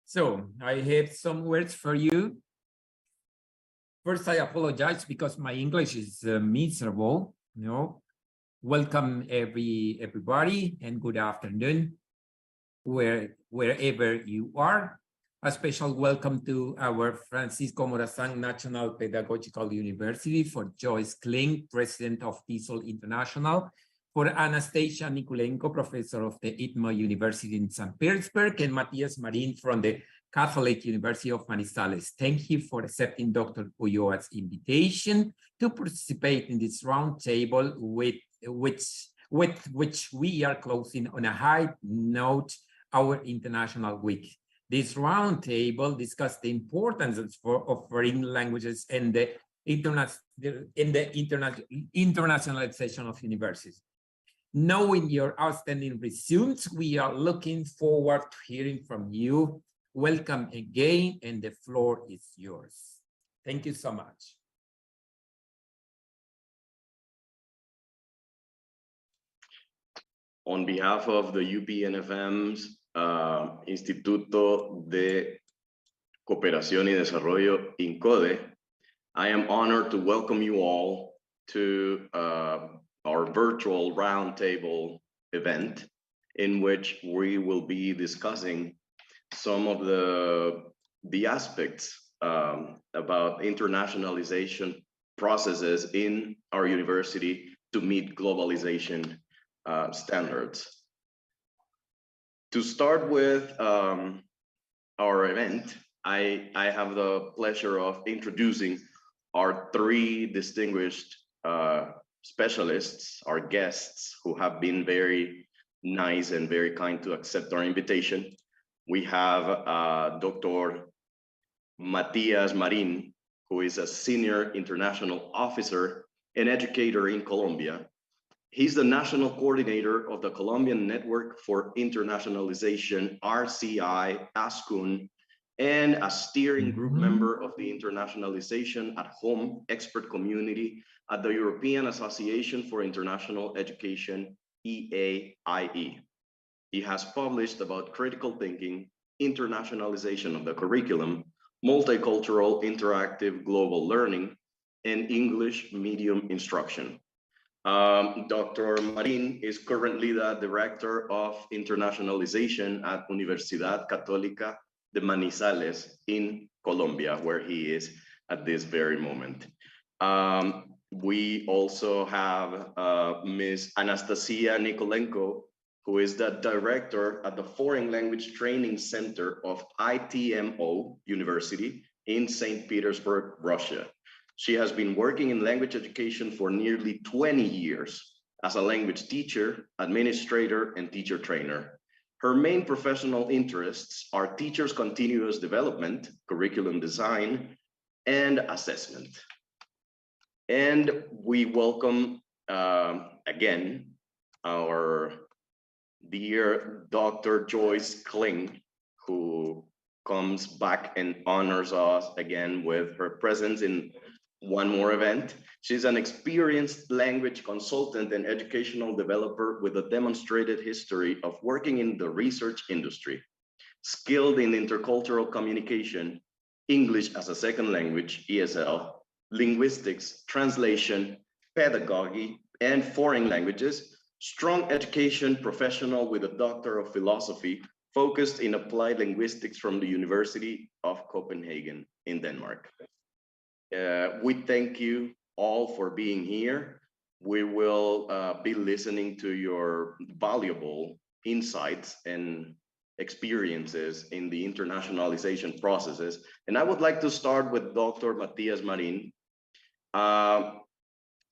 So I have some words for you. First, I apologize because my English is miserable. Welcome everybody and good afternoon, wherever you are. A special welcome to our Francisco Morazán National Pedagogical University, for Joyce Kling, President of TESOL International, for Anastasia Nikulenko, Professor of the ITMO University in St. Petersburg, and Matias Marin from the Catholic University of Manizales. Thank you for accepting Dr. Ulloa's invitation to participate in this roundtable with which we are closing on a high note our International Week. This roundtable discussed the importance of foreign languages and the internationalization of universities. Knowing your outstanding resumes, we are looking forward to hearing from you. Welcome again, and the floor is yours. Thank you so much. On behalf of the UPNFM's Instituto de Cooperación y Desarrollo, INCODE, I am honored to welcome you all to our virtual roundtable event, in which we will be discussing some of the aspects about internationalization processes in our university to meet globalization standards. To start with our event, I have the pleasure of introducing our three distinguished specialists, our guests, who have been very nice and very kind to accept our invitation. We have Dr. Matias Marin, who is a senior international officer and educator in Colombia. He's the national coordinator of the Colombian Network for Internationalization, RCI, ASCUN, and a steering group member of the Internationalization at Home expert community at the European Association for International Education, EAIE. He has published about critical thinking, internationalization of the curriculum, multicultural interactive global learning, and English medium instruction. Dr. Marin is currently the Director of Internationalization at Universidad Católica de Manizales in Colombia, where he is at this very moment. We also have Ms. Anastasia Nikulenko, who is the Director at the Foreign Language Training Center of ITMO University in St. Petersburg, Russia. She has been working in language education for nearly 20 years as a language teacher, administrator, and teacher trainer. Her main professional interests are teachers' continuous development, curriculum design, and assessment. And we welcome again our dear Dr. Joyce Kling, who comes back and honors us again with her presence in one more event. She's an experienced language consultant and educational developer with a demonstrated history of working in the research industry, skilled in intercultural communication, English as a second language, ESL, linguistics, translation, pedagogy, and foreign languages, strong education professional with a Doctor of Philosophy, focused in applied linguistics from the University of Copenhagen in Denmark. We thank you all for being here. We will be listening to your valuable insights and experiences in the internationalization processes. And I would like to start with Dr. Matias Marin,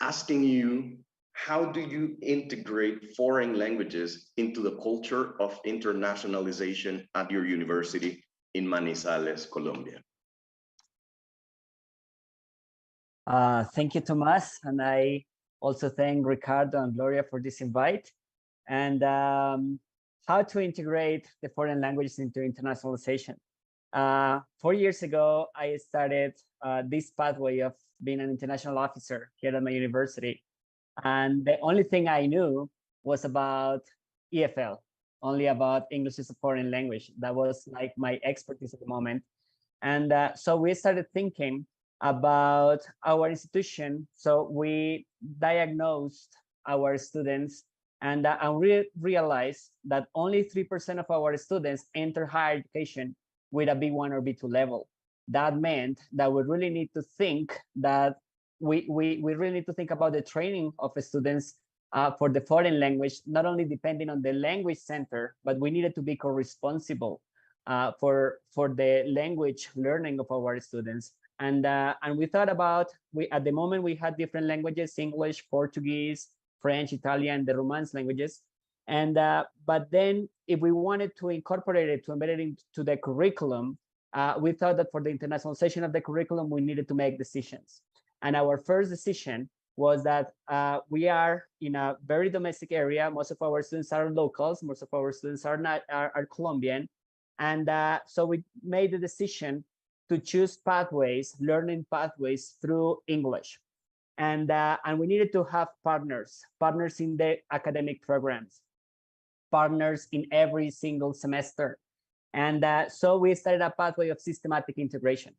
asking you, how do you integrate foreign languages into the culture of internationalization at your university in Manizales, Colombia? Thank you, Tomas. And I also thank Ricardo and Gloria for this invite. And how to integrate the foreign languages into internationalization. 4 years ago, I started this pathway of being an international officer here at my university. And the only thing I knew was about EFL, only about English as a foreign language. That was like my expertise at the moment. And so we started thinking about our institution. So we diagnosed our students and realized that only 3% of our students enter higher education with a B1 or B2 level. That meant that we really need to think that we really need to think about the training of students for the foreign language, not only depending on the language center, but we needed to be co-responsible for the language learning of our students. And we thought about, at the moment we had different languages: English, Portuguese, French, Italian, the Romance languages. And but then if we wanted to incorporate it, to embed it into the curriculum, we thought that for the internationalization of the curriculum, we needed to make decisions. And our first decision was that we are in a very domestic area. Most of our students are locals. Most of our students are Colombian. And so we made the decision to choose pathways, learning pathways through English. And we needed to have partners in the academic programs, partners in every single semester. And so we started a pathway of systematic integration,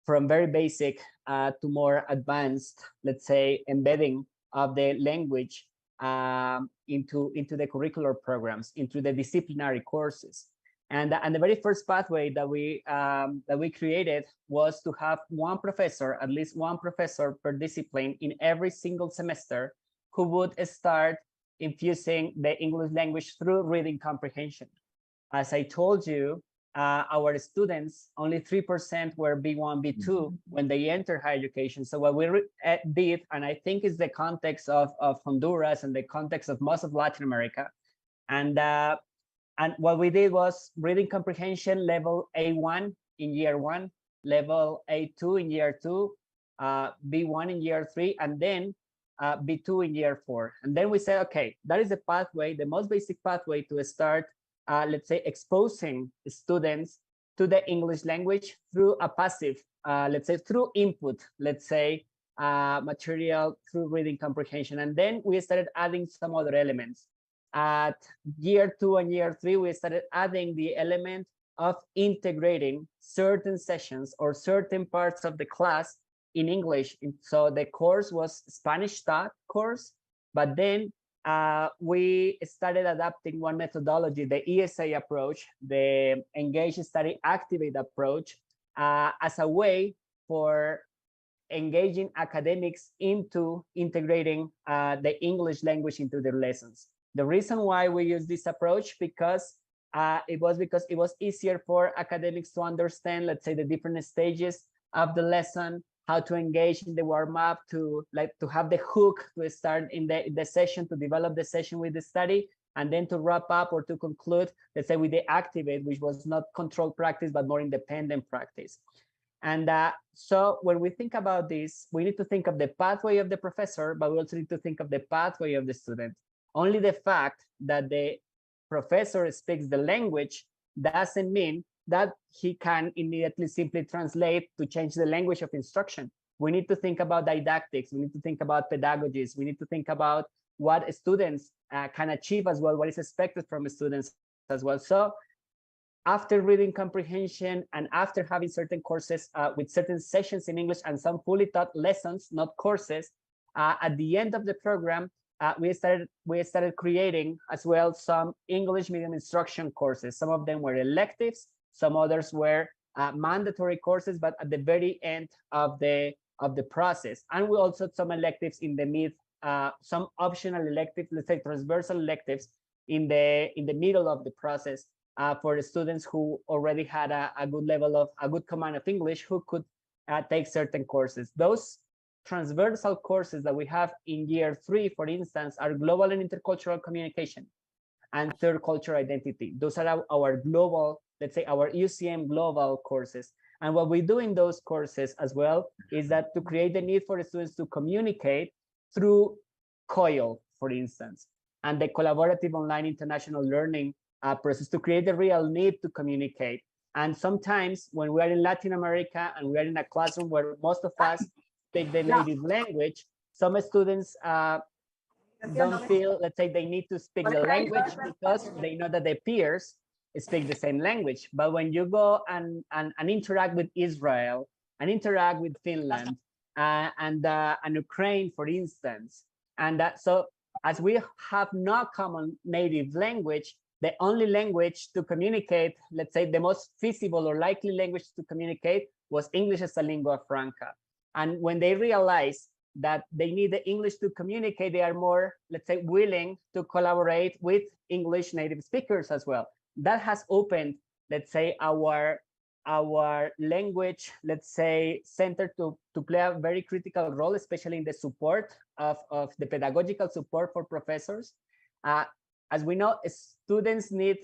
from very basic to more advanced, let's say, embedding of the language into the curricular programs, into the disciplinary courses. And the very first pathway that we created was to have one professor, at least one professor per discipline in every single semester, who would start infusing the English language through reading comprehension. As I told you, our students, only 3% were B1, B2 when they enter higher education. So what we did, and I think is the context of Honduras and the context of most of Latin America, and what we did was reading comprehension level A1 in year 1, level A2 in year 2, B1 in year 3, and then B2 in year 4. And then we said, okay, that is the pathway, the most basic pathway to start, let's say, exposing students to the English language through a passive, let's say, through input, let's say, material through reading comprehension. And then we started adding some other elements. At year 2 and year 3, we started adding the element of integrating certain sessions or certain parts of the class in English. So the course was Spanish taught course, but then we started adapting one methodology, the ESA approach, the Engage, Study, Activate approach, as a way for engaging academics into integrating the English language into their lessons. The reason why we use this approach, because it was easier for academics to understand, let's say, the different stages of the lesson, how to engage in the warm-up, to have the hook to start in the session, to develop the session with the study, and then to wrap up or to conclude, let's say, with the activate, which was not controlled practice, but more independent practice. And so when we think about this, we need to think of the pathway of the professor, but we also need to think of the pathway of the student. Only the fact that the professor speaks the language doesn't mean that he can immediately simply translate to change the language of instruction. We need to think about didactics. We need to think about pedagogies. We need to think about what students can achieve as well, what is expected from students as well. So after reading comprehension and after having certain courses with certain sessions in English and some fully taught lessons, not courses, at the end of the program, we started creating as well some English medium instruction courses. Some of them were electives, some others were mandatory courses, but at the very end of the process. And we also had some electives in the mid, some optional electives, let's say transversal electives in the middle of the process for the students who already had a good level of a good command of English, who could take certain courses. Those transversal courses that we have in year 3, for instance, are global and intercultural communication and third cultural identity. Those are our global, let's say, our UCM global courses. And what we do in those courses as well is that to create the need for the students to communicate through COIL, for instance, and the collaborative online international learning process, to create the real need to communicate. And sometimes when we are in Latin America and we are in a classroom where most of us take the native language, some students don't feel, let's say, they need to speak the language because they know that their peers speak the same language. But when you go and interact with Israel and interact with Finland and Ukraine, for instance, and so as we have no common native language, the only language to communicate, let's say the most feasible or likely language to communicate was English as a lingua franca. And when they realize that they need the English to communicate, they are more, let's say, willing to collaborate with English native speakers as well. That has opened, let's say, our language, let's say, center to play a very critical role, especially in the support of the pedagogical support for professors. As we know, students need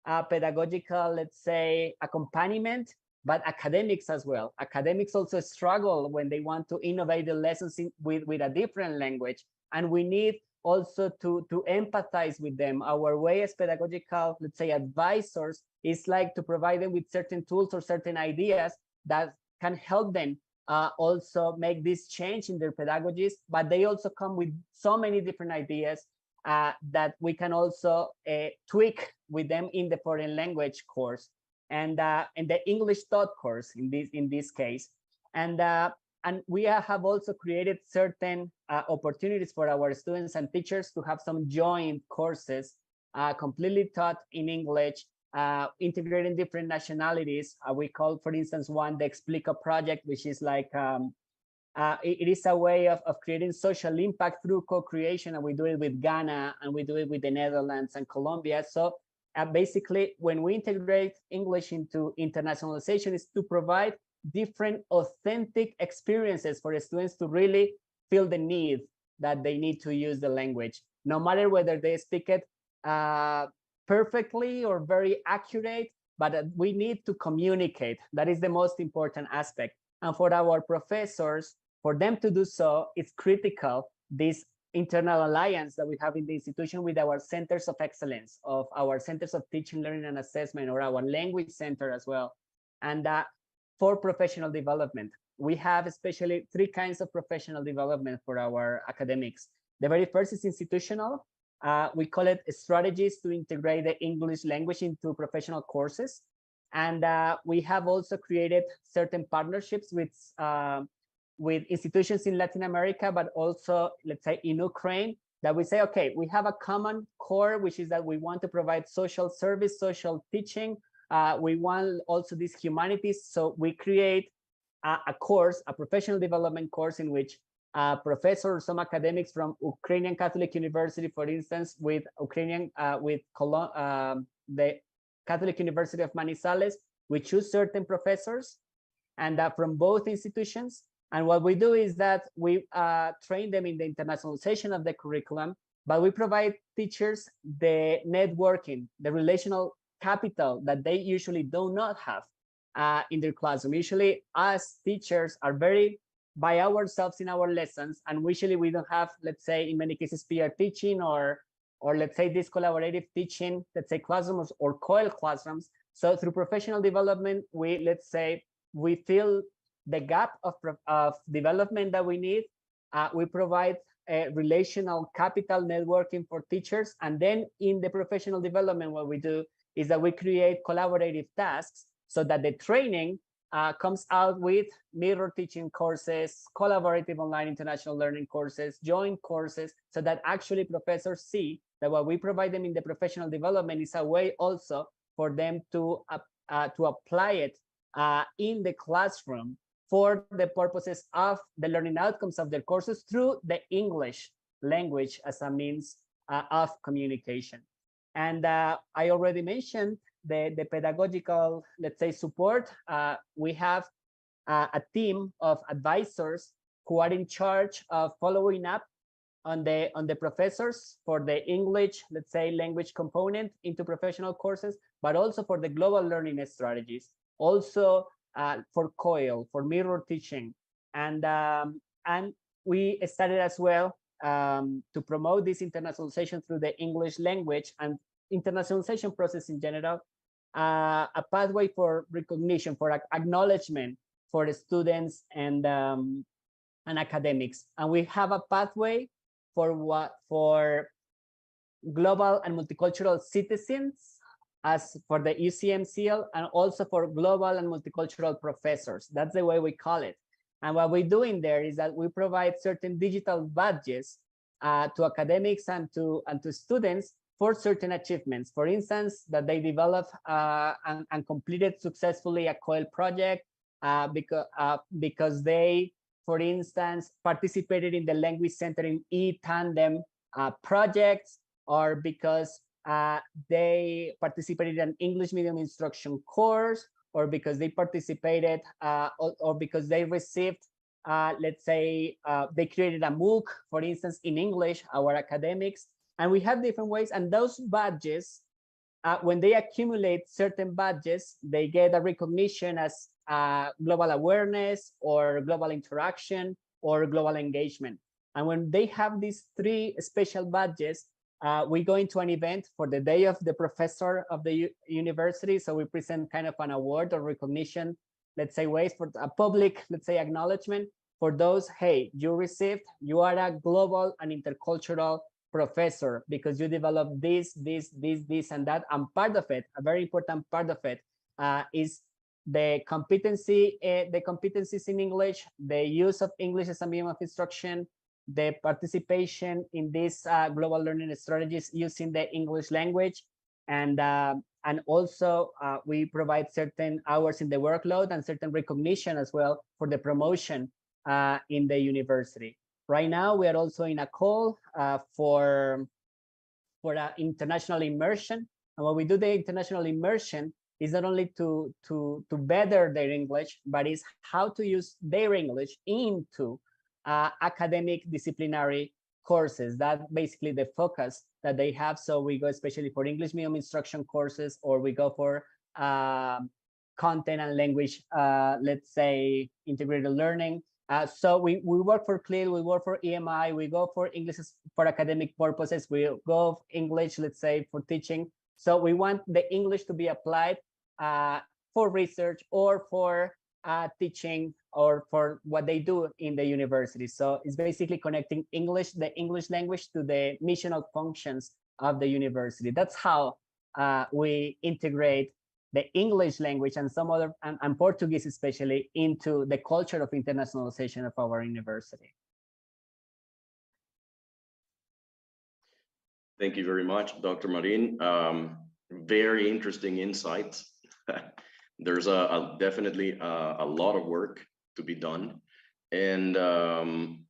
pedagogical, let's say, accompaniment, but academics as well. Academics also struggle when they want to innovate the lessons with a different language. And we need also to empathize with them. Our way as pedagogical, let's say, advisors is like to provide them with certain tools or certain ideas that can help them also make this change in their pedagogies, but they also come with so many different ideas that we can also tweak with them in the foreign language course and the English taught course in this case. And we have also created certain opportunities for our students and teachers to have some joint courses completely taught in English, integrating different nationalities. We call, for instance, one the Explica project, which is like, it is a way of creating social impact through co-creation. And we do it with Ghana, and we do it with the Netherlands and Colombia. So basically, when we integrate English into internationalization, is to provide different authentic experiences for the students to really feel the need that they need to use the language, no matter whether they speak it perfectly or very accurate, but we need to communicate. That is the most important aspect. And for our professors, for them to do so, it's critical, this internal alliance that we have in the institution with our centers of excellence, of our centers of teaching, learning, and assessment, or our language center as well. And for professional development, we have especially 3 kinds of professional development for our academics. The very first is institutional. We call it strategies to integrate the English language into professional courses. And we have also created certain partnerships with institutions in Latin America, but also, let's say, in Ukraine, that we say, okay, we have a common core, which is that we want to provide social service, social teaching. We want also these humanities. So we create a course, a professional development course, in which professors, some academics from Ukrainian Catholic University, for instance, with the Catholic University of Manizales, we choose certain professors, and from both institutions. And what we do is that we train them in the internationalization of the curriculum, but we provide teachers the networking, the relational capital that they usually do not have in their classroom. Usually, us teachers are very by ourselves in our lessons, and usually we don't have, let's say, in many cases, peer teaching or let's say this collaborative teaching, let's say classrooms or co-ed classrooms. So through professional development, we fill the gap of development that we need. We provide relational capital networking for teachers, and then in the professional development, what we do is that we create collaborative tasks so that the training comes out with mirror teaching courses, collaborative online international learning courses, joint courses, so that actually professors see that what we provide them in the professional development is a way also for them to apply it in the classroom for the purposes of the learning outcomes of their courses through the English language as a means of communication. And I already mentioned the pedagogical, let's say, support. We have a team of advisors who are in charge of following up on the professors for the English, let's say, language component into professional courses, but also for the global learning strategies, also for COIL, for mirror teaching. And we started as well to promote this internationalization through the English language and internationalization process in general, a pathway for recognition, for acknowledgement for the students and academics. And we have a pathway for global and multicultural citizens, as for the UCMCL, and also for global and multicultural professors. That's the way we call it. And what we do in there is that we provide certain digital badges to academics and to students for certain achievements. For instance, that they developed and completed successfully a COIL project because they, for instance, participated in the Language Center in E-Tandem projects, or because they participated in an English medium instruction course, or because they participated, or because they received, let's say, they created a MOOC, for instance, in English, our academics. And we have different ways, and those badges, when they accumulate certain badges, they get a recognition as global awareness or global interaction or global engagement. And when they have these 3 special badges, we go into an event for the day of the professor of the university. So we present kind of an award or recognition, let's say, ways for a public, let's say, acknowledgement for those, hey, you are a global and intercultural professor because you developed this, and that. And part of it, a very important part of it, is the competencies in English, the use of English as a medium of instruction, the participation in these global learning strategies using the English language, and also we provide certain hours in the workload and certain recognition as well for the promotion in the university. Right now, we are also in a call for international immersion. And when we do the international immersion, is not only to better their English, but is how to use their English into academic disciplinary courses. That's basically the focus that they have. So we go especially for English medium instruction courses, or we go for content and language, let's say, integrated learning. So we work for CLIL, we work for EMI, we go for English for academic purposes, we go English, let's say, for teaching. So we want the English to be applied for research or for teaching, or for what they do in the university. So it's basically connecting the English language to the missional functions of the university. That's how we integrate the English language and some other, and Portuguese especially, into the culture of internationalization of our university. Thank you very much, Dr. Marin. Very interesting insights. There's definitely a lot of work to be done. And I'm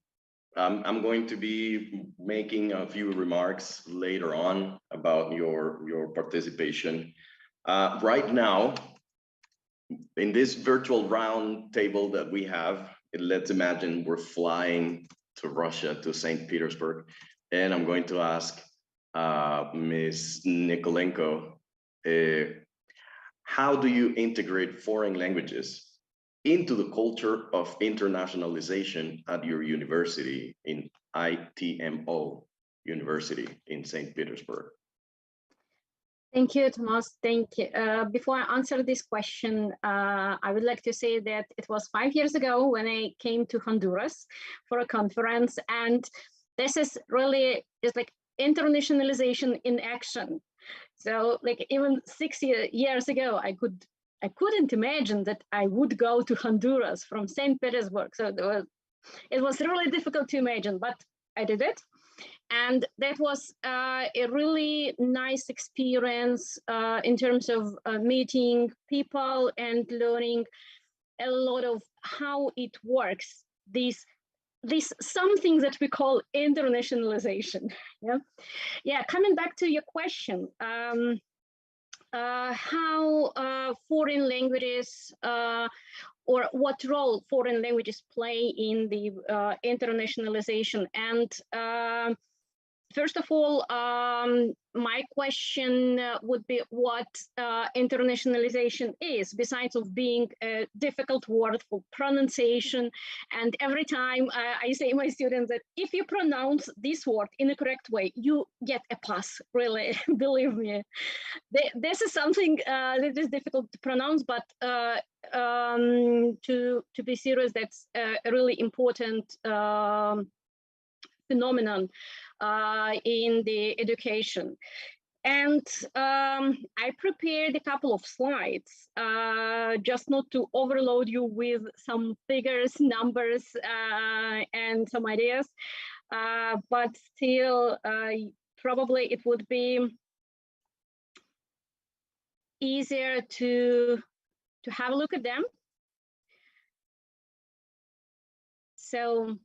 going to be making a few remarks later on about your participation. Right now, in this virtual round table that we have, let's imagine we're flying to Russia, to St. Petersburg, and I'm going to ask Ms. Nikolenko, how do you integrate foreign languages into the culture of internationalization at your university, in ITMO University in St. Petersburg? Thank you, Tomas. Thank you. Before I answer this question, I would like to say that it was 5 years ago when I came to Honduras for a conference, and this is really just like internationalization in action. So, like, even 6 years ago, I couldn't imagine that I would go to Honduras from St. Petersburg. So it was really difficult to imagine, but I did it. And that was a really nice experience in terms of meeting people and learning a lot of how it works. This something that we call internationalization. Yeah. Coming back to your question, how foreign languages or what role foreign languages play in the internationalization. And first of all, my question would be what internationalization is, besides of being a difficult word for pronunciation. And every time I say to my students that if you pronounce this word in the correct way, you get a pass, really, believe me. This is something that is difficult to pronounce, but to be serious, that's a really important phenomenon in the education. And I prepared a couple of slides, just not to overload you with some figures, numbers, and some ideas, but still, probably it would be easier to have a look at them. So,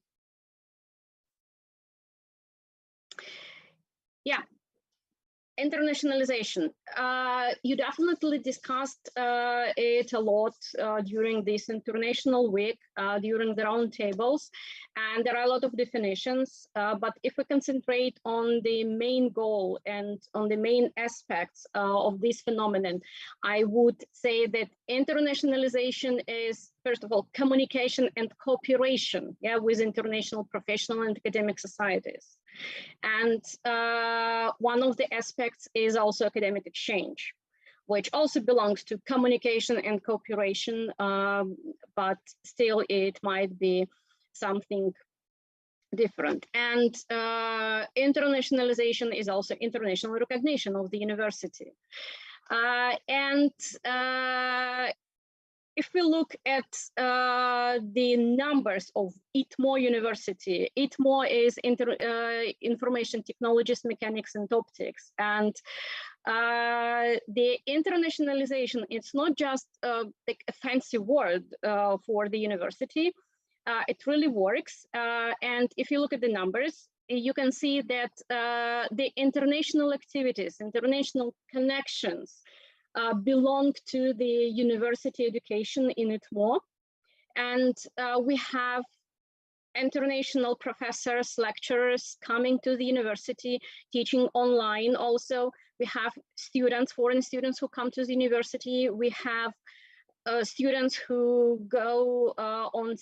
yeah. Internationalization. You definitely discussed it a lot during this international week, during the roundtables, and there are a lot of definitions. But if we concentrate on the main goal and on the main aspects of this phenomenon, I would say that internationalization is, first of all, communication and cooperation, yeah, with international professional and academic societies. And one of the aspects is also academic exchange, which also belongs to communication and cooperation, but still it might be something different. And internationalization is also international recognition of the university. If we look at the numbers of ITMO University, ITMO is Information Technologies, Mechanics and Optics. And the internationalization, it's not just like a fancy word for the university. It really works. And if you look at the numbers, you can see that the international activities, international connections, belong to the university education in ITMO. And we have international professors, lecturers coming to the university, teaching online also. We have students, foreign students who come to the university. We have students who go on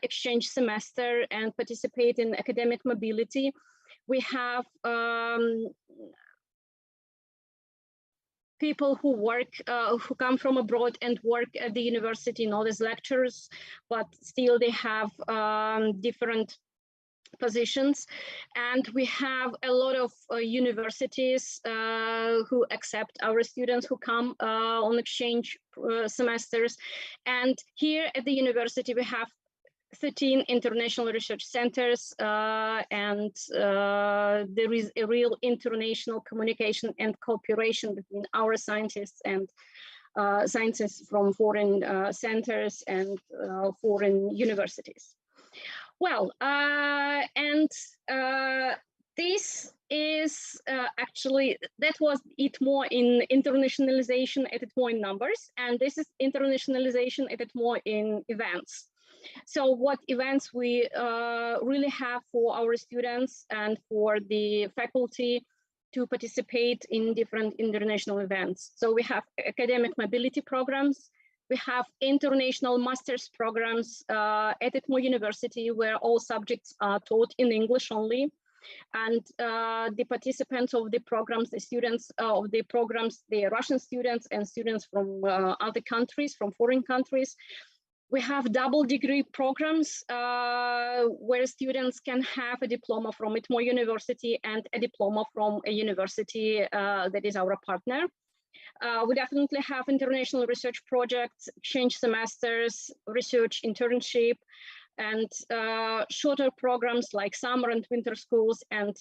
exchange semester and participate in academic mobility. We have people who work, who come from abroad and work at the university, not as lecturers, but still they have different positions. And we have a lot of universities who accept our students who come on exchange semesters. And here at the university, we have 13 international research centers, and there is a real international communication and cooperation between our scientists and scientists from foreign centers and foreign universities. Well, this is actually, that was ITMO in internationalization at ITMO in numbers, and this is internationalization at ITMO in events. So what events we really have for our students and for the faculty to participate in different international events. So we have academic mobility programs. We have international master's programs at ITMO University, where all subjects are taught in English only. And the participants of the programs, the students of the programs, the Russian students and students from other countries, from foreign countries. We have double degree programs where students can have a diploma from ITMO University and a diploma from a university that is our partner. We definitely have international research projects, exchange semesters, research internship, and shorter programs like summer and winter schools. And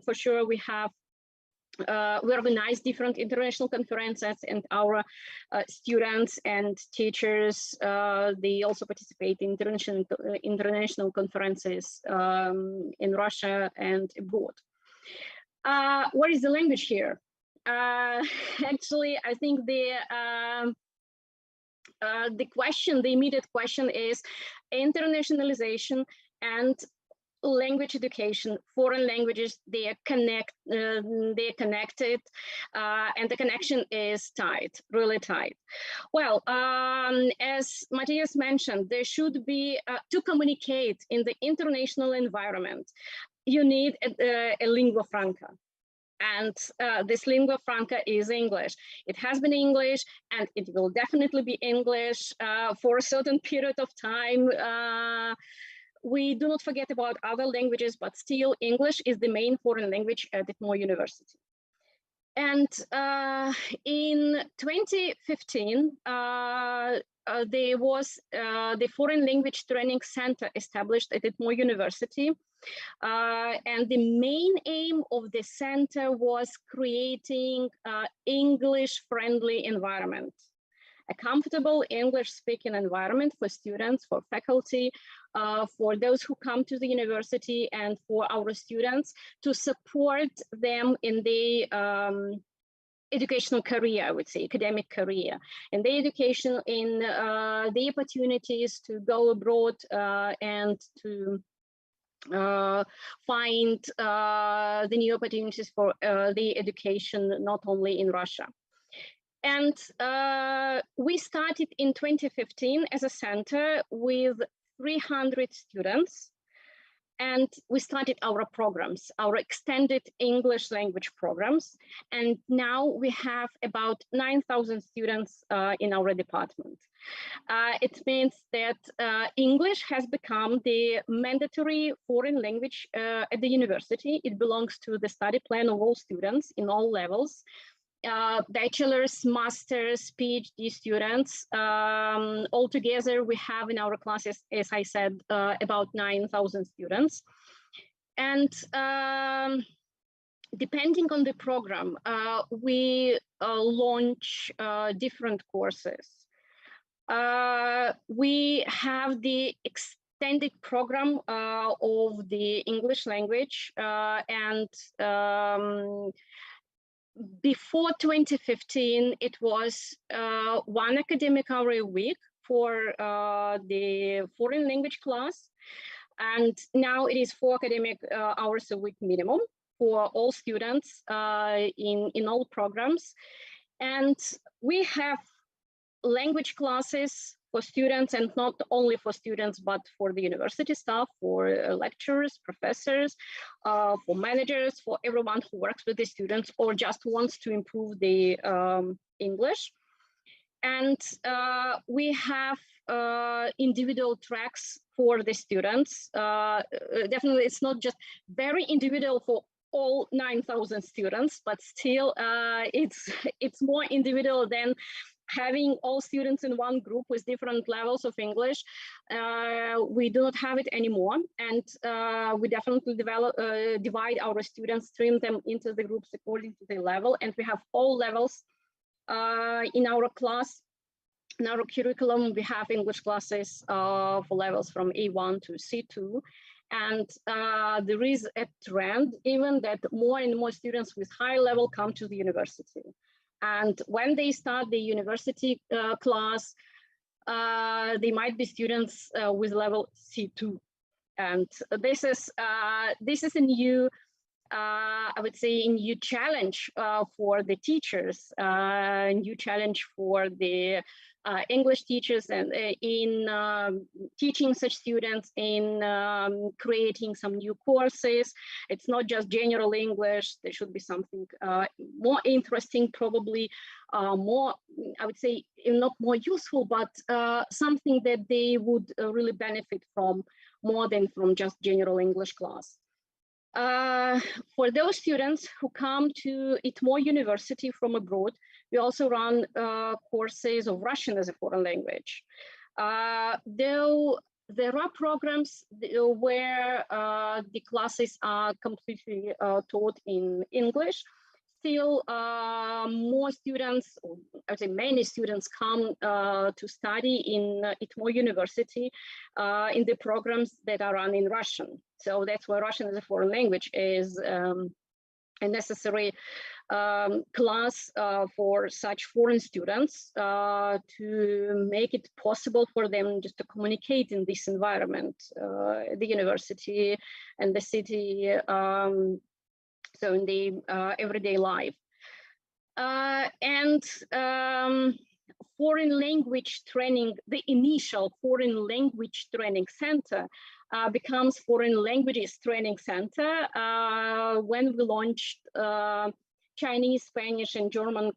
for sure, we have we organize different international conferences, and our students and teachers, they also participate in international conferences in Russia and abroad. What is the language here? Actually, I think the immediate question is internationalization and language education. Foreign languages, they are connected, and the connection is tight, really tight. Well, as Matthias mentioned, there should be, to communicate in the international environment, you need a lingua franca. And this lingua franca is English. It has been English, and it will definitely be English for a certain period of time. we do not forget about other languages, but still English is the main foreign language at More University. And in 2015, there was the Foreign Language Training Center established at More University. And the main aim of the center was creating English-friendly environment, a comfortable English-speaking environment for students, for faculty, for those who come to the university, and for our students to support them in the educational career, I would say, academic career, and the education in the opportunities to go abroad and to find the new opportunities for the education, not only in Russia. And we started in 2015 as a center with 300 students. And we started our programs, our extended English language programs. And now we have about 9,000 students in our department. It means that English has become the mandatory foreign language at the university. It belongs to the study plan of all students in all levels. Bachelor's, master's, PhD students. Altogether, we have in our classes, as I said, about 9,000 students. And depending on the program, we launch different courses. We have the extended program of the English language and before 2015, it was 1 academic hour a week for the foreign language class. And now it is 4 academic hours a week minimum for all students in all programs. And we have language classes for students, and not only for students, but for the university staff, for lecturers, professors, for managers, for everyone who works with the students or just wants to improve the English. And we have individual tracks for the students. Definitely, it's not just very individual for all 9,000 students, but still it's more individual than having all students in one group with different levels of English. We do not have it anymore. And we definitely divide our students, stream them into the groups according to their level. And we have all levels in our class. In our curriculum, we have English classes for levels from A1 to C2. And there is a trend even that more and more students with high level come to the university. And when they start the university class, they might be students with level C2. And this is a new, I would say, a new challenge for the teachers, a new challenge for the English teachers and in teaching such students, in creating some new courses. It's not just general English. There should be something more interesting, probably more, I would say, not more useful, but something that they would really benefit from more than from just general English class. For those students who come to More University from abroad, we also run courses of Russian as a foreign language. Though there are programs where the classes are completely taught in English, still more students, or I would say many students, come to study in More University in the programs that are run in Russian. So that's why Russian as a foreign language is a necessary class for such foreign students to make it possible for them just to communicate in this environment, the university and the city, so in the everyday life. And foreign language training, the initial foreign language training center becomes foreign languages training center when we launched Chinese, Spanish, and German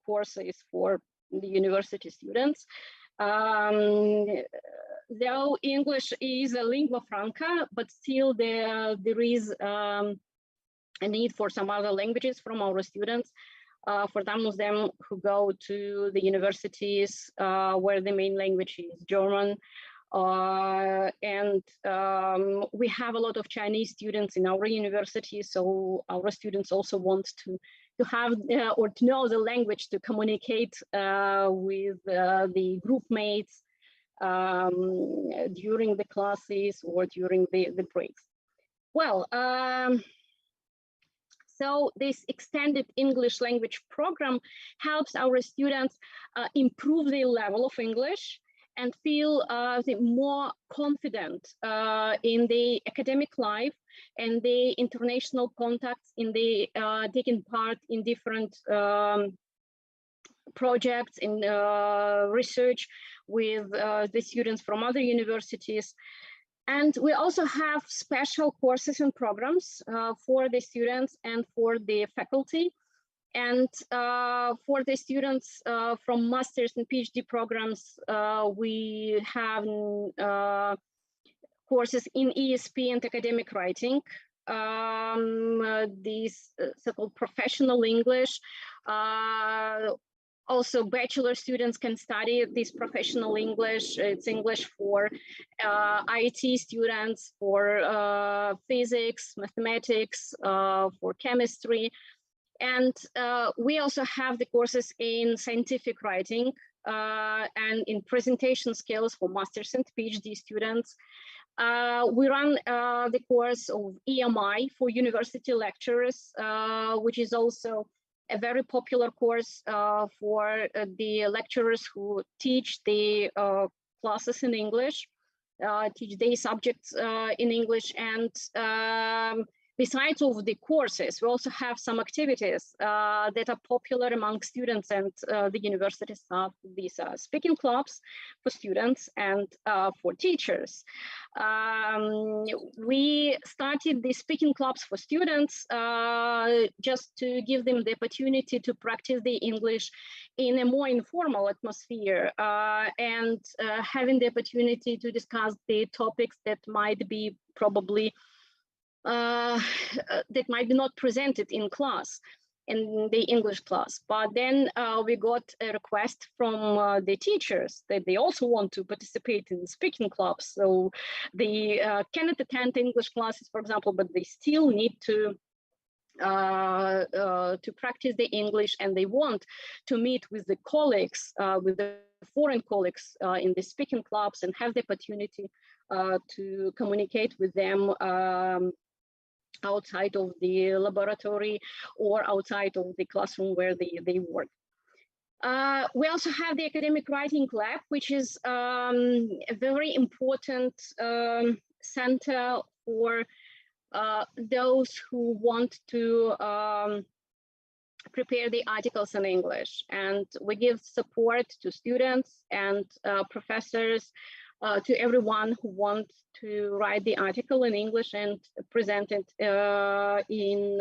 courses for the university students. though English is a lingua franca, but still there is a need for some other languages from our students. For some of them who go to the universities where the main language is German. We have a lot of Chinese students in our university, so our students also want to have or to know the language to communicate with the group mates during the classes or during the breaks. Well, so this extended English language program helps our students improve their level of English and feel more confident in the academic life and the international contacts in the taking part in different projects in research with the students from other universities. And we also have special courses and programs for the students and for the faculty. And for the students from master's and PhD programs, we have courses in ESP and academic writing, these so-called professional English. Also, bachelor students can study this professional English. It's English for IT students, for physics, mathematics, for chemistry. And we also have the courses in scientific writing and in presentation skills for master's and PhD students. We run the course of EMI for university lecturers, which is also a very popular course for the lecturers who teach the classes in English, teach their subjects in English. And besides of the courses, we also have some activities that are popular among students and the university staff. These are speaking clubs for students and for teachers. We started the speaking clubs for students just to give them the opportunity to practice the English in a more informal atmosphere and having the opportunity to discuss the topics that might be probably that might be not presented in class, in the English class. But then we got a request from the teachers that they also want to participate in speaking clubs. So they cannot attend English classes, for example, but they still need to practice the English, and they want to meet with the colleagues, with the foreign colleagues in the speaking clubs and have the opportunity to communicate with them outside of the laboratory or outside of the classroom where they work. We also have the academic writing lab, which is a very important center for those who want to prepare the articles in English. And we give support to students and professors, to everyone who wants to write the article in English and present it in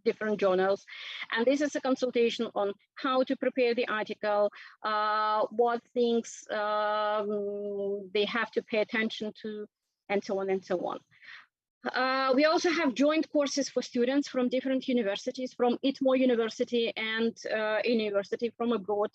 different journals. And this is a consultation on how to prepare the article, what things they have to pay attention to, and so on and so on. We also have joint courses for students from different universities, from ITMO University and a university from abroad.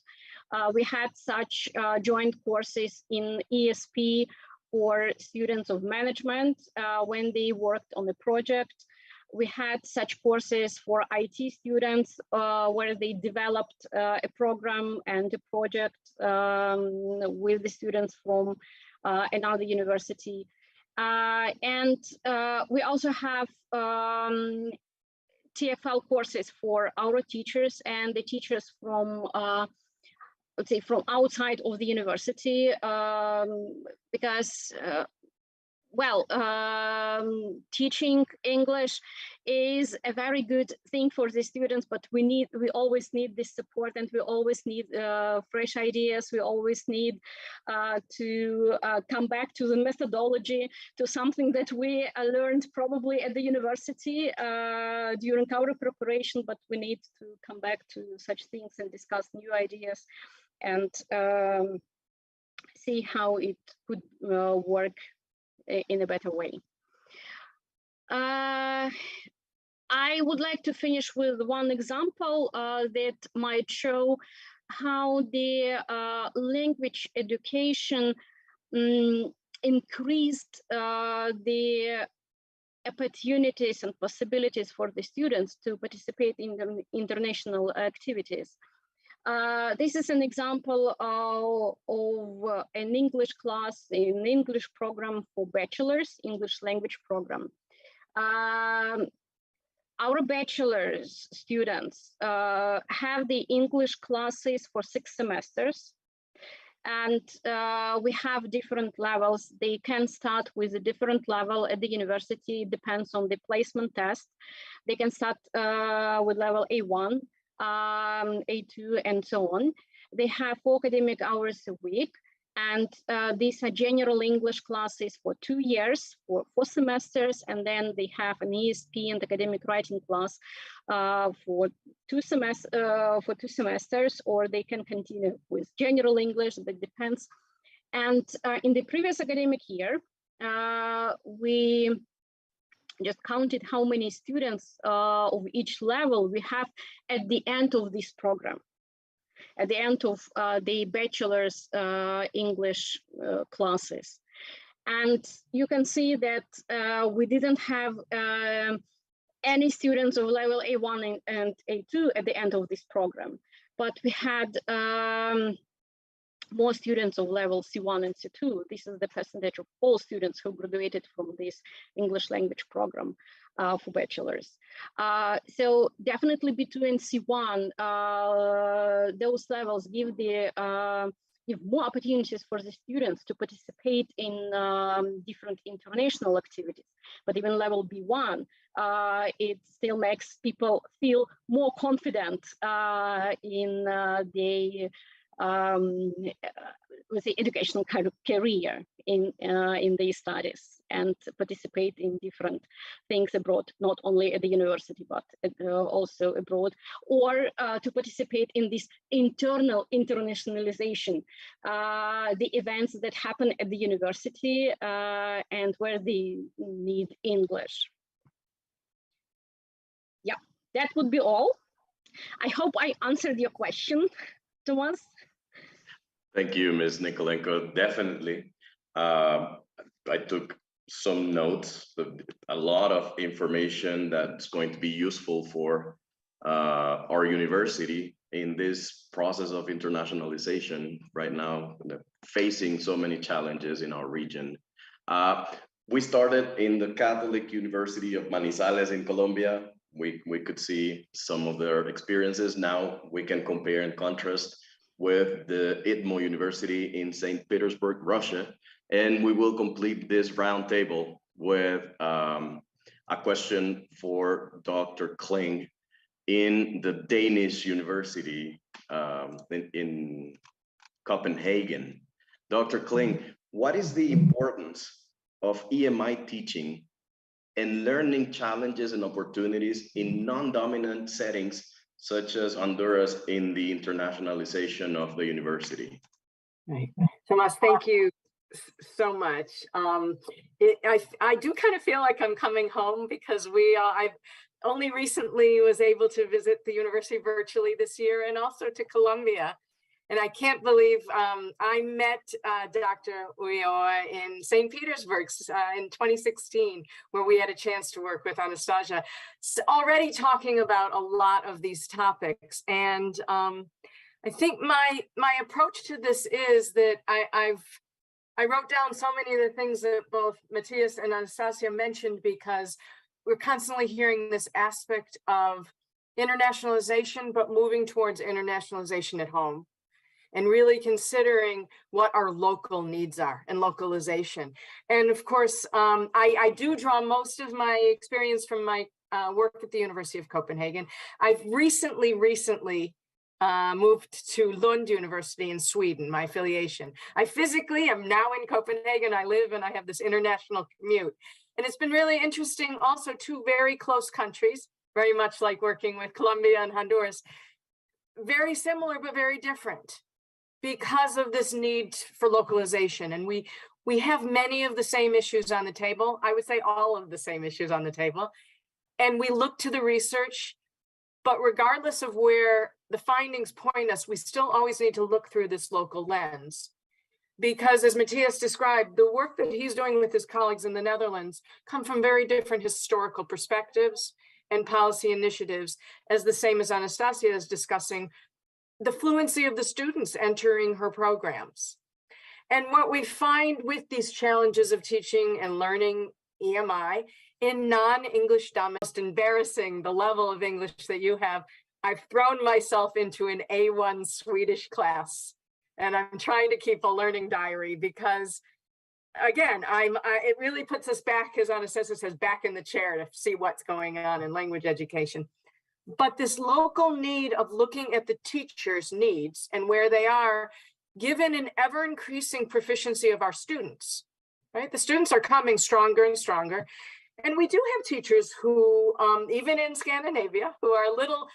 We had such joint courses in ESP for students of management when they worked on the project. We had such courses for IT students where they developed a program and a project with the students from another university. And we also have TFL courses for our teachers and the teachers from, let's say, from outside of the university, because well, teaching English is a very good thing for the students, but we always need this support, and we always need fresh ideas. We always need to come back to the methodology, to something that we learned probably at the university during our preparation, but we need to come back to such things and discuss new ideas and see how it could work in a better way. I would like to finish with one example that might show how the language education increased the opportunities and possibilities for the students to participate in the international activities. This is an example of an English class, an English program for bachelor's, English language program. Our bachelor's students have the English classes for 6 semesters. And we have different levels. They can start with a different level at the university, depends on the placement test. They can start with level A1, A2, and so on. They have 4 academic hours a week. And these are general English classes for 2 years, for 4 semesters, and then they have an ESP and academic writing class for 2 semesters, or they can continue with general English, that depends. And in the previous academic year, we just counted how many students of each level we have at the end of this program. At the end of the bachelor's English classes. And you can see that we didn't have any students of level A1 and A2 at the end of this program, but we had more students of level C1 and C2. This is the percentage of all students who graduated from this English language program for bachelors. So definitely between C1, those levels give more opportunities for the students to participate in different international activities. But even level B1, it still makes people feel more confident in with the educational kind of career in these studies, and participate in different things abroad, not only at the university, but also abroad, or to participate in this internal internationalization, the events that happen at the university and where they need English. Yeah, that would be all. I hope I answered your question, Thomas. Thank you, Ms. Nikolenko. Definitely. I took some notes, a lot of information that's going to be useful for our university in this process of internationalization right now, facing so many challenges in our region. We started in the Catholic University of Manizales in Colombia. We could see some of their experiences. Now we can compare and contrast with the ITMO University in St. Petersburg, Russia. And we will complete this roundtable with a question for Dr. Kling in the Danish University in Copenhagen. Dr. Kling, what is the importance of EMI teaching and learning challenges and opportunities in non-dominant settings such as Honduras in the internationalization of the university? Right. Thomas, thank you so much. I do kind of feel like I'm coming home, because I only recently was able to visit the university virtually this year, and also to Colombia. And I can't believe I met Dr. Ulloa in St. Petersburg in 2016, where we had a chance to work with Anastasia, already talking about a lot of these topics. And I think my approach to this is that I wrote down so many of the things that both Matthias and Anastasia mentioned, because we're constantly hearing this aspect of internationalization, but moving towards internationalization at home, and really considering what our local needs are and localization. And of course, I do draw most of my experience from my work at the University of Copenhagen. I've recently moved to Lund University in Sweden, my affiliation. I physically am now in Copenhagen. I live and I have this international commute. And it's been really interesting, also 2 very close countries, very much like working with Colombia and Honduras, very similar, but very different. because of this need for localization. And we have many of the same issues on the table. I would say all of the same issues on the table. And we look to the research, but regardless of where the findings point us, we still always need to look through this local lens. Because as Matthias described, the work that he's doing with his colleagues in the Netherlands come from very different historical perspectives and policy initiatives, as the same as Anastasia is discussing, the fluency of the students entering her programs. And what we find with these challenges of teaching and learning EMI in non-English domains, most embarrassing, the level of English that you have. I've thrown myself into an A1 Swedish class, and I'm trying to keep a learning diary because, again, it really puts us back, as Anastasia says, back in the chair to see what's going on in language education. But this local need of looking at the teacher's needs and where they are, given an ever increasing proficiency of our students, right? The students are coming stronger and stronger. And we do have teachers who, even in Scandinavia, who are a little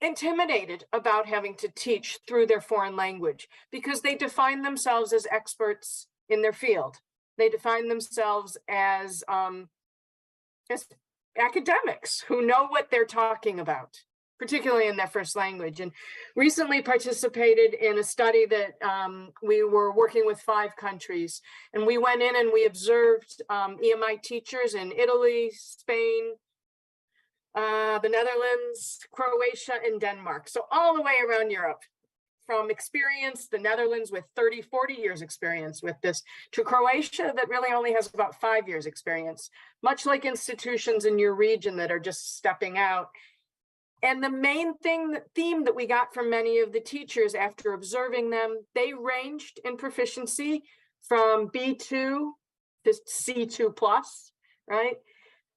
intimidated about having to teach through their foreign language because they define themselves as experts in their field. They define themselves as academics who know what they're talking about, particularly in their first language. And recently participated in a study that we were working with 5 countries. And we went in and we observed EMI teachers in Italy, Spain, the Netherlands, Croatia, and Denmark. So all the way around Europe, from experience, the Netherlands with 30, 40 years experience with this, to Croatia that really only has about 5 years experience, much like institutions in your region that are just stepping out. And the main theme that we got from many of the teachers after observing them, they ranged in proficiency from B2 to C2 plus, right?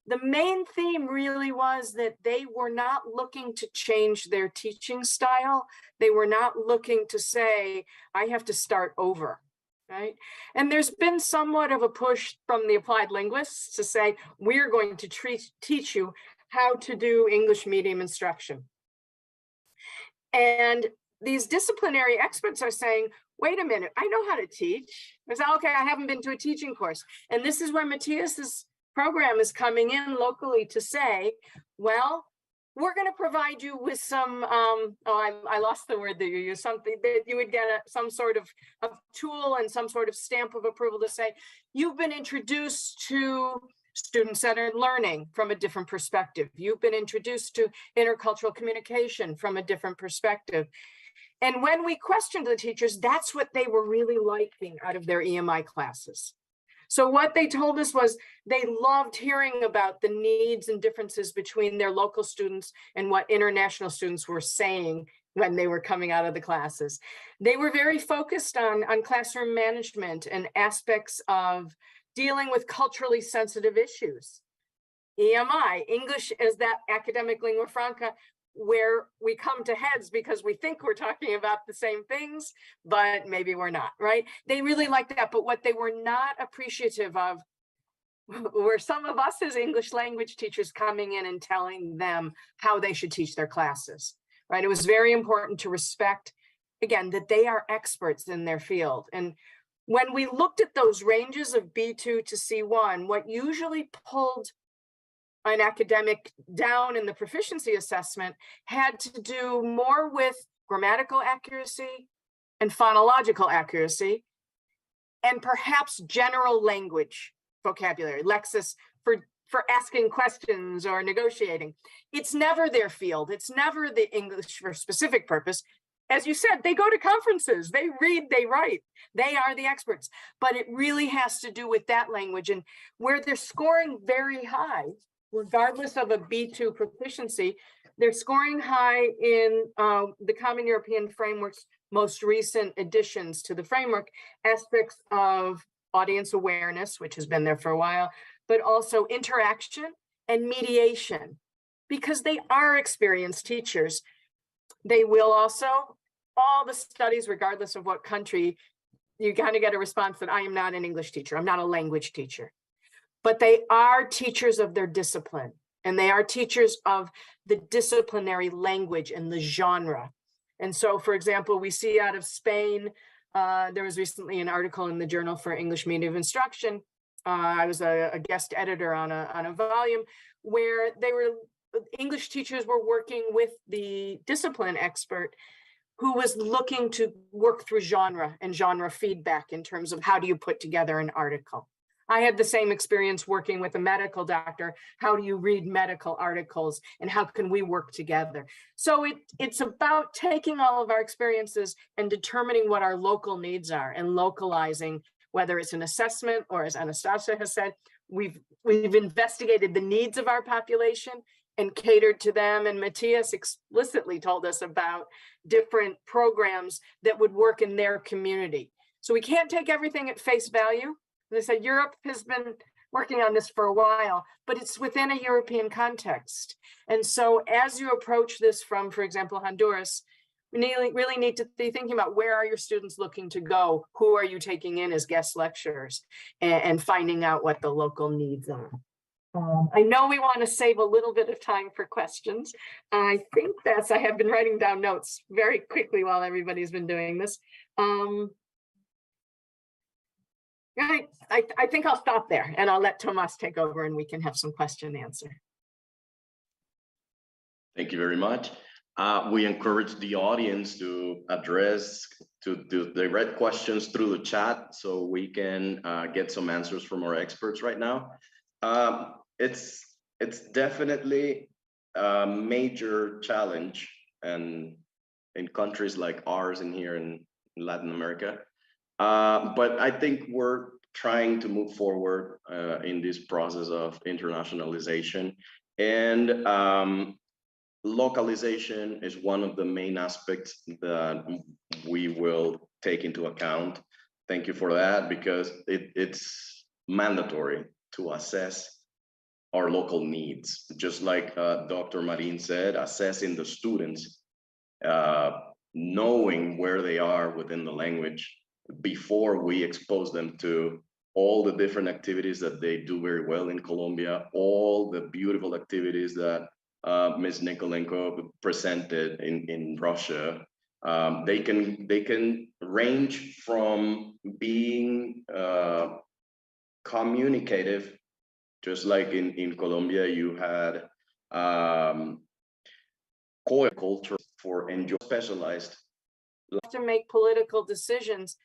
The main theme really was that they were not looking to change their teaching style. They were not looking to say, I have to start over, right? And there's been somewhat of a push from the applied linguists to say, we're going to teach you how to do English medium instruction. And these disciplinary experts are saying, wait a minute, I know how to teach. I say, okay, I haven't been to a teaching course. And this is where Matthias's program is coming in locally to say, well, we're going to provide you with some, I lost the word that you used, something that you would get some sort of tool and some sort of stamp of approval to say, you've been introduced to student-centered learning from a different perspective. You've been introduced to intercultural communication from a different perspective. And when we questioned the teachers, that's what they were really liking out of their EMI classes. So what they told us was they loved hearing about the needs and differences between their local students and what international students were saying when they were coming out of the classes. They were very focused on classroom management and aspects of dealing with culturally sensitive issues. EMI, English as that academic lingua franca, where we come to heads because we think we're talking about the same things, but maybe we're not, right? They really liked that, but what they were not appreciative of were some of us as English language teachers coming in and telling them how they should teach their classes, right? It was very important to respect, again, that they are experts in their field. And when we looked at those ranges of B2 to C1, what usually pulled an academic down in the proficiency assessment had to do more with grammatical accuracy and phonological accuracy, and perhaps general language vocabulary, lexis for asking questions or negotiating. It's never their field. It's never the English for specific purpose. As you said, they go to conferences, they read, they write, they are the experts, but it really has to do with that language. And where they're scoring very high, regardless of a B2 proficiency, they're scoring high in the Common European Framework's most recent additions to the framework, aspects of audience awareness, which has been there for a while, but also interaction and mediation, because they are experienced teachers. They will also, all the studies, regardless of what country, you kind of get a response that I am not an English teacher, I'm not a language teacher. But they are teachers of their discipline, and they are teachers of the disciplinary language and the genre. And so, for example, we see out of Spain, there was recently an article in the Journal for English Media of Instruction. I was a guest editor on a volume where English teachers were working with the discipline expert who was looking to work through genre and genre feedback in terms of how do you put together an article. I had the same experience working with a medical doctor. How do you read medical articles and how can we work together? So it's about taking all of our experiences and determining what our local needs are and localizing, whether it's an assessment or, as Anastasia has said, we've investigated the needs of our population and catered to them. And Matthias explicitly told us about different programs that would work in their community. So we can't take everything at face value. They said Europe has been working on this for a while, but it's within a European context. And so as you approach this from, for example, Honduras, we really need to be thinking about where are your students looking to go? Who are you taking in as guest lecturers? And finding out what the local needs are. I know we want to save a little bit of time for questions. I think I have been writing down notes very quickly while everybody's been doing this. I think I'll stop there and I'll let Tomas take over and we can have some question and answer. Thank you very much. We encourage the audience to direct questions through the chat so we can get some answers from our experts right now. It's definitely a major challenge, and in countries like ours and here in Latin America. But I think we're trying to move forward in this process of internationalization, and localization is one of the main aspects that we will take into account. Thank you for that, because it's mandatory to assess our local needs. Just like Dr. Marin said, assessing the students, knowing where they are within the language before we expose them to all the different activities that they do very well in Colombia, all the beautiful activities that Ms. Nikolenko presented in Russia. They can range from being communicative, just like in Colombia, you had culture for enjoy specialized. To make political decisions,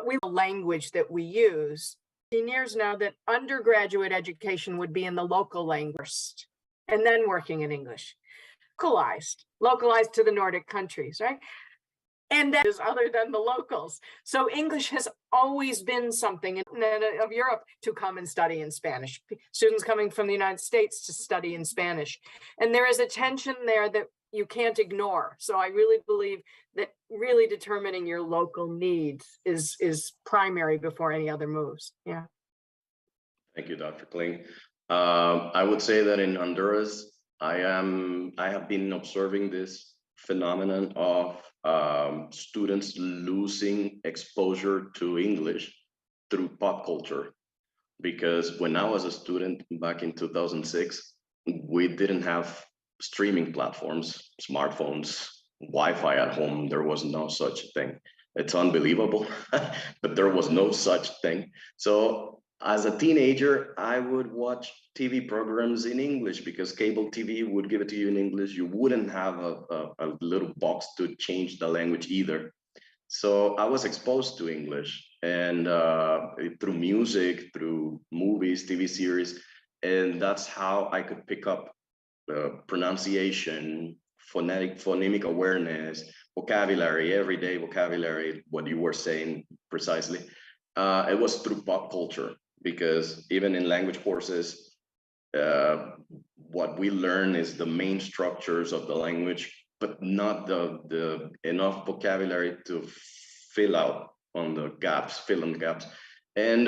we the language that we use. In years now that undergraduate education would be in the local language and then working in English. Localized to the Nordic countries, right? And that is other than the locals. So English has always been something of Europe to come and study in Spanish. Students coming from the United States to study in Spanish. And there is a tension there that you can't ignore. So I really believe that really determining your local needs is primary before any other moves. Yeah. Thank you, Dr. Kling. I would say that in Honduras, I have been observing this phenomenon of students losing exposure to English through pop culture. Because when I was a student back in 2006, we didn't have streaming platforms, smartphones, Wi-Fi at home. There was no such thing. It's unbelievable, but there was no such thing. So as a teenager, I would watch TV programs in English because cable TV would give it to you in English. You wouldn't have a little box to change the language either. So I was exposed to English, and through music, through movies, TV series, and that's how I could pick up pronunciation, phonemic awareness, vocabulary, everyday vocabulary, what you were saying precisely. It was through pop culture, because even in language courses, what we learn is the main structures of the language, but not the enough vocabulary to fill in the gaps. And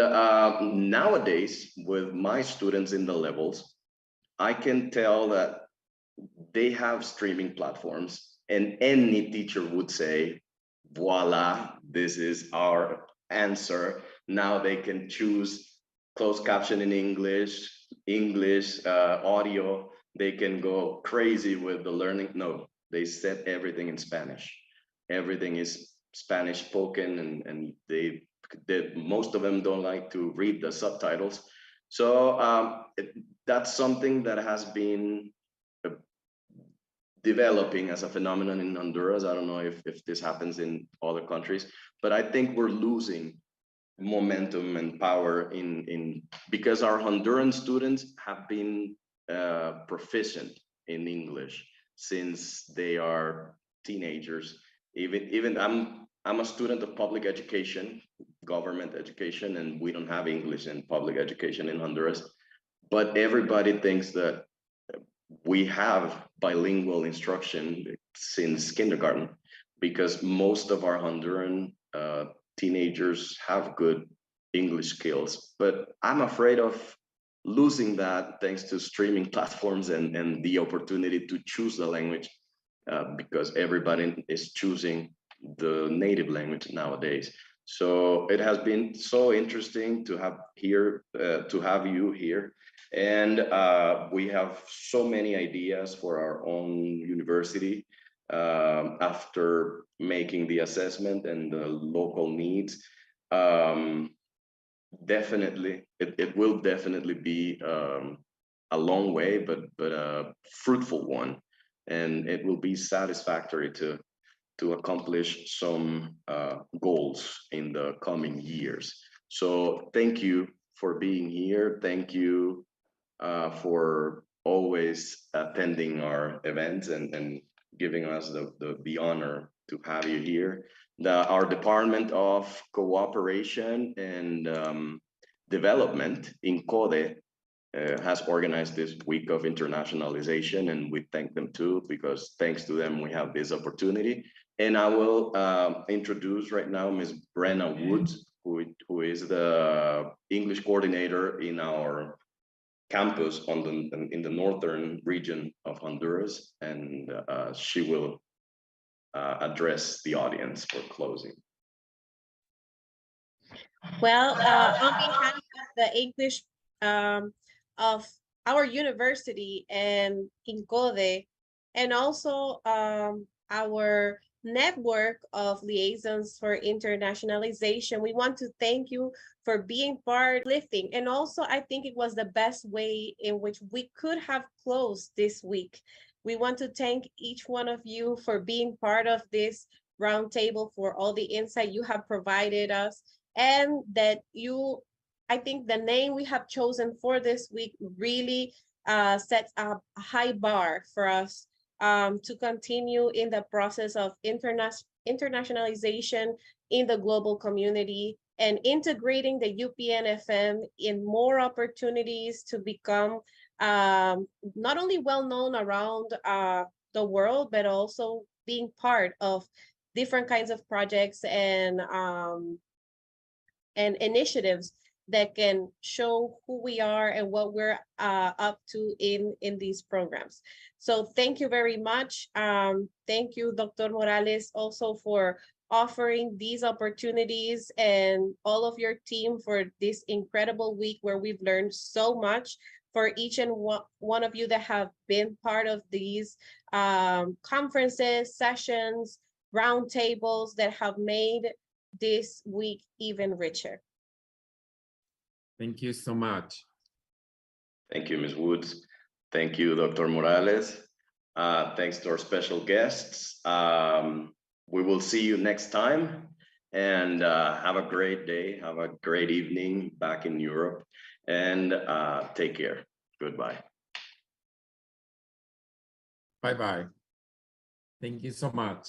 nowadays, with my students in the levels, I can tell that they have streaming platforms, and any teacher would say, voila, this is our answer. Now they can choose closed caption in English audio. They can go crazy with the learning. No, they set everything in Spanish. everything is Spanish spoken, and most of them don't like to read the subtitles. So that's something that has been developing as a phenomenon in Honduras. I don't know if this happens in other countries, but I think we're losing momentum and power because our Honduran students have been proficient in English since they are teenagers. Even I'm a student of public education, government education, and we don't have English in public education in Honduras. But everybody thinks that we have bilingual instruction since kindergarten, because most of our Honduran teenagers have good English skills. But I'm afraid of losing that thanks to streaming platforms and the opportunity to choose the language, because everybody is choosing the native language nowadays. So it has been so interesting to have you here. And we have so many ideas for our own university after making the assessment and the local needs. Definitely, it will definitely be a long way, but a fruitful one, and it will be satisfactory to accomplish some goals in the coming years. So thank you for being here. Thank you for always attending our events and giving us the honor to have you here. Our Department of Cooperation and Development in CODE has organized this week of internationalization, and we thank them too, because thanks to them we have this opportunity. And I will introduce right now Ms. Brenna Woods, who is the English coordinator in our campus in the northern region of Honduras, and she will address the audience for closing. Well, on behalf of the English of our university and INCODE, and also our network of liaisons for internationalization, we want to thank you for being part lifting. And also, I think it was the best way in which we could have closed this week. We want to thank each one of you for being part of this roundtable, for all the insight you have provided us, and that I think the name we have chosen for this week really sets a high bar for us to continue in the process of internationalization in the global community and integrating the UPNFM in more opportunities to become not only well-known around the world, but also being part of different kinds of projects and initiatives that can show who we are and what we're up to in these programs. So thank you very much. Thank you, Dr. Morales, also for offering these opportunities, and all of your team for this incredible week where we've learned so much. For each and one of you that have been part of these conferences, sessions, roundtables that have made this week even richer. Thank you so much. Thank you, Ms. Woods. Thank you, Dr. Morales. Thanks to our special guests. We will see you next time, and have a great day. Have a great evening back in Europe, and take care. Goodbye. Bye-bye. Thank you so much.